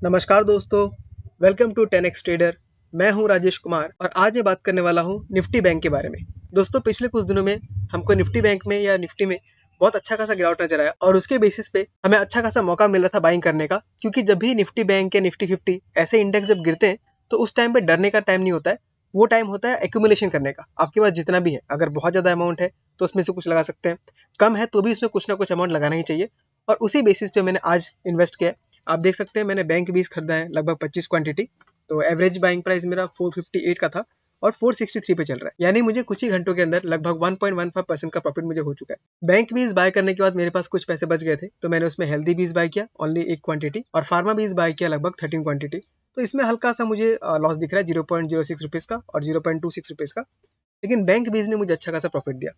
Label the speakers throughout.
Speaker 1: नमस्कार दोस्तों, welcome to 10x trader. मैं हूं राजेश कुमार और आज मैं बात करने वाला हूं निफ्टी बैंक के बारे में। दोस्तों, पिछले कुछ दिनों में हमको निफ्टी बैंक में या निफ्टी में बहुत अच्छा खासा गिरावट नजर आया और उसके बेसिस पे हमें अच्छा खासा मौका मिल रहा था बाइंग करने का, क्योंकि जब भी निफ्टी बैंक या निफ्टी 50 ऐसे इंडेक्स जब गिरते हैं तो उस टाइम पे डरने का टाइम नहीं होता है। वो टाइम होता है एक्यूमुलेशन करने का। आपके पास जितना भी है, अगर बहुत ज्यादा अमाउंट है तो उसमें से कुछ लगा सकते हैं, कम है तो भी उसमें कुछ ना कुछ अमाउंट लगाना ही चाहिए। और उसी बेसिस पे मैंने आज इन्वेस्ट किया है। आप देख सकते हैं मैंने बैंक बीज खरीदा है, लगभग 25 क्वांटिटी। तो एवरेज बाइंग प्राइस मेरा 458 का था और 463 पे चल रहा है, यानी मुझे कुछ ही घंटों के अंदर लगभग 1.15% का प्रॉफिट मुझे हो चुका है। बैंक बीज बाय करने के बाद मेरे पास कुछ पैसे बच गए थे, तो मैंने उसमें हेल्दी बीज बाय किया ओनली 1 क्वांटिटी और फार्मा बीज बाय किया लगभग 13 क्वांटिटी। तो इसमें हल्का सा मुझे लॉस दिख रहा है 0.06 रुपीज का और 0.26 रुपीज का, लेकिन बैंक बीज ने मुझे अच्छा खासा प्रॉफिट दिया।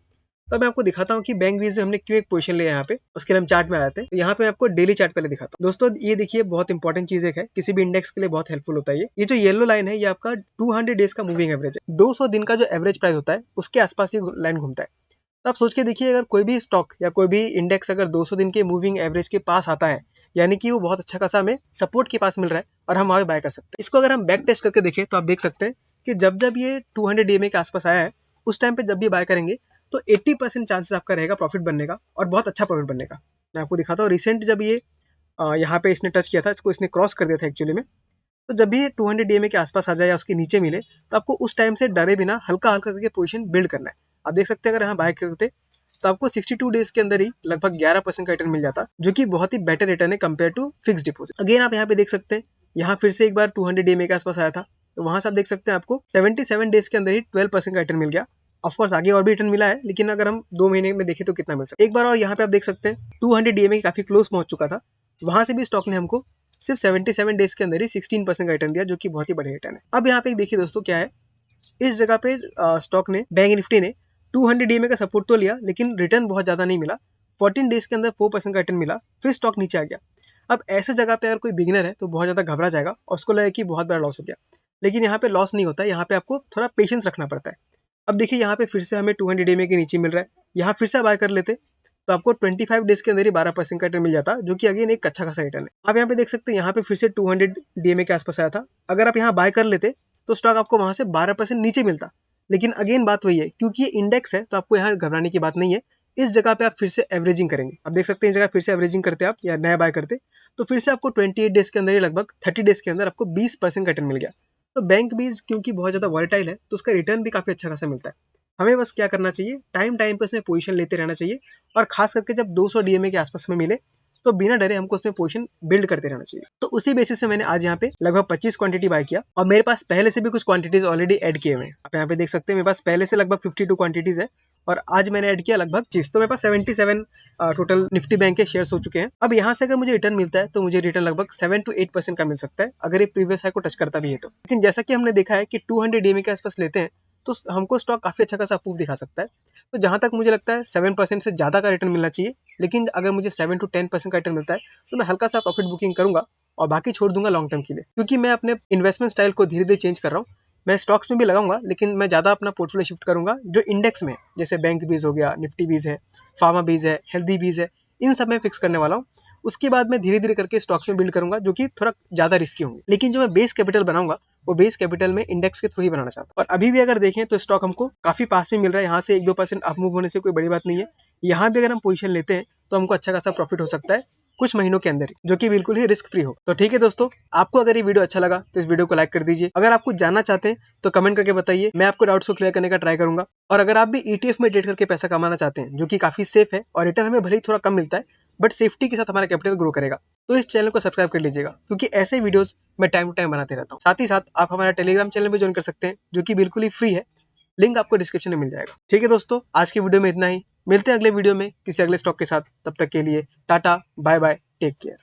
Speaker 1: तो मैं आपको दिखाता हूँ कि बैंक बीज में हमने क्यों एक पोजीशन लिया यहाँ पे। उसके लिए हम चार्ट में आते हैं। तो यहाँ पे मैं आपको डेली चार्ट पहले दिखाता हूँ। दोस्तों, ये देखिए बहुत इंपॉर्टेंट चीज एक है, किसी भी इंडेक्स के लिए बहुत हेल्पफुल होता है। ये जो येलो लाइन है ये आपका 200 डेज का मूविंग एवरेज है। 200 दिन का जो एवरेज प्राइस होता है उसके आसपास ये लाइन घूमता है। तो आप सोच के देखिए, अगर कोई भी स्टॉक या कोई भी इंडेक्स अगर 200 दिन के मूविंग एवरेज के पास आता है, यानी कि वो बहुत अच्छा खासा हमें सपोर्ट के पास मिल रहा है और हम वहां बाय कर सकते हैं। इसको अगर हम बैक टेस्ट करके देखें तो आप देख सकते हैं कि जब जब ये 200 डीएमए के आसपास आया है, उस टाइम पे जब भी बाय करेंगे तो 80% चांसेस आपका रहेगा प्रॉफिट बनने का और बहुत अच्छा प्रॉफिट बनने का। मैं आपको दिखाता हूँ रिसेंट जब ये यहाँ पे इसने टच किया था, इसको इसने क्रॉस कर दिया था एक्चुअली में। तो जब भी 200 डीएमए के आसपास आ जाए या उसके नीचे मिले, तो आपको उस टाइम से डरे बिना हल्का हल्का करके पोजीशन बिल्ड करना है। आप देख सकते हैं अगर यहाँ बाय करते तो आपको 62 डेज के अंदर ही लगभग 11% का रिटर्न मिल जाता, जो कि बहुत ही बेटर रिटर्न है compare to fix deposit. Again आप यहाँ पे देख सकते हैं, यहाँ फिर से एक बार 200 डीएमए के आसपास आया था, तो वहां से आप देख सकते हैं आपको 77 डेज के अंदर ही 12% का रिटर्न मिल गया। ऑफकोर्स आगे और भी रिटर्न मिला है, लेकिन अगर हम 2 महीने में देखें तो कितना मिल सकता है। एक बार और यहाँ पे आप देख सकते हैं 200 डीएमए काफी क्लोज पहुंच चुका था, वहां से भी स्टॉक ने हमको सिर्फ 77 डेज के अंदर ही 16% का रिटर्न दिया, जो कि बहुत ही बढ़िया रिटर्न है। अब यहाँ पे देखिए दोस्तों क्या है, इस जगह पे स्टॉक ने बैंक निफ्टी ने 200 डीएमए का सपोर्ट तो लिया, लेकिन रिटर्न बहुत ज्यादा नहीं मिला। 14 डेज के अंदर 4% का रिटर्न मिला, फिर स्टॉक नीचे आ गया। अब ऐसे जगह पे अगर कोई बिगिनर है तो बहुत ज्यादा घबरा जाएगा और उसको लगेगा कि बहुत बड़ा लॉस हो गया, लेकिन यहाँ पे लॉस नहीं होता है। यहाँ पे आपको थोड़ा पेशेंस रखना पड़ता है। अब देखिए यहाँ पे फिर से हमें 200 डीएमए के नीचे मिल रहा है, यहाँ फिर से बाय कर लेते तो आपको 25 डेज के अंदर ही 12% का रिटर्न मिल जाता, जो कि अगेन एक अच्छा खासा रिटर्न है। आप यहाँ पे देख सकते हैं यहाँ पे फिर से 200 डीएमए के आसपास आया था। अगर आप यहाँ बाय कर लेते तो स्टॉक आपको वहां से 12% नीचे मिलता, लेकिन अगेन बात वही है, क्योंकि ये इंडेक्स है तो आपको यहाँ घबराने की बात नहीं है। इस जगह पे आप फिर से एवरेजिंग करेंगे। आप देख सकते हैं इस जगह फिर से एवरेजिंग करते आप या नया बाय करते तो फिर से आपको 28 डेज के अंदर ही लगभग 30 डेज के अंदर आपको 20% का रिटर्न मिल गया। तो बैंक भी क्योंकि बहुत ज्यादा वॉलेटाइल है तो उसका रिटर्न भी काफी अच्छा खासा मिलता है। हमें बस क्या करना चाहिए, टाइम टाइम पे उसमें पोजीशन लेते रहना चाहिए, और खास करके जब 200 डीएमए के आसपास में मिले तो बिना डरे हमको उसमें पोजीशन बिल्ड करते रहना चाहिए। तो उसी बेसिस से मैंने आज यहाँ पे लगभग 25 क्वांटिटी बाय किया और मेरे पास पहले से भी कुछ क्वांटिटीज ऑलरेडी ऐड किए हुए हैं। आप यहाँ पे देख सकते हैं मेरे पास पहले से लगभग 52 क्वांटिटीज है और आज मैंने ऐड किया लगभग 25, तो मेरे पास 77 टोटल निफ्टी बैंक के शेयर्स हो चुके हैं। अब यहाँ से अगर मुझे रिटर्न मिलता है तो मुझे रिटर्न लगभग 7 to 8% का मिल सकता है, अगर ये प्रीवियस हाई को टच करता भी है तो। लेकिन जैसा कि हमने देखा है कि 200 डीएमए के आसपास लेते हैं तो हमको स्टॉक काफी अच्छा खासा अप्रूव दिखा सकता है। तो जहां तक मुझे लगता है 7% से ज्यादा का रिटर्न मिलना चाहिए, लेकिन अगर मुझे 7 to 10% का रिटर्न मिलता है तो मैं हल्का सा प्रॉफिट बुकिंग करूंगा और बाकी छोड़ दूंगा लॉन्ग टर्म के लिए, क्योंकि मैं अपने इन्वेस्टमेंट स्टाइल को धीरे धीरे चेंज कर रहा हूँ। मैं स्टॉक्स में भी लगाऊंगा, लेकिन मैं ज्यादा अपना पोर्टफोलियो शिफ्ट करूंगा जो इंडेक्स में है, जैसे बैंक बीज हो गया, निफ्टी बीज है, फार्मा बीज है, हेल्दी बीज है, इन सब में फिक्स करने वाला हूँ। उसके बाद मैं धीरे धीरे करके स्टॉक्स में बिल्ड करूंगा जो कि थोड़ा ज्यादा रिस्की होंगे, लेकिन जो मैं बेस कैपिटल बनाऊंगा वो बेस कैपिटल में इंडेक्स के थ्रू ही बनाना चाहता हूँ। और अभी भी अगर देखें तो स्टॉक हमको काफी पास में मिल रहा है, यहाँ से 1-2% अप मूव होने से कोई बड़ी बात नहीं है। यहाँ भी अगर हम पोजीशन लेते हैं तो हमको अच्छा खासा प्रॉफिट हो सकता है कुछ महीनों के अंदर, जो कि बिल्कुल ही रिस्क फ्री हो। तो ठीक है दोस्तों, आपको अगर ये वीडियो अच्छा लगा तो इस वीडियो को लाइक कर दीजिए। अगर आप कुछ जानना चाहते हैं तो कमेंट करके बताइए, मैं आपको डाउट्स को क्लियर करने का ट्राई करूंगा। और अगर आप भी ETF में ट्रेड करके पैसा कमाना चाहते हैं, जो कि काफी सेफ है और रिटर्न हमें भले ही थोड़ा कम मिलता है, बट सेफ्टी के साथ हमारा कैपिटल ग्रो करेगा, तो इस चैनल को सब्सक्राइब कर लीजिएगा, क्योंकि ऐसे वीडियोस मैं टाइम टू टाइम बनाते रहता हूँ। साथ ही साथ आप हमारा टेलीग्राम चैनल भी ज्वाइन कर सकते हैं, जो कि बिल्कुल ही फ्री है। लिंक आपको डिस्क्रिप्शन में मिल जाएगा। ठीक है दोस्तों, आज की वीडियो में इतना ही। मिलते हैं अगले वीडियो में किसी अगले स्टॉक के साथ। तब तक के लिए tata, bye bye, take care.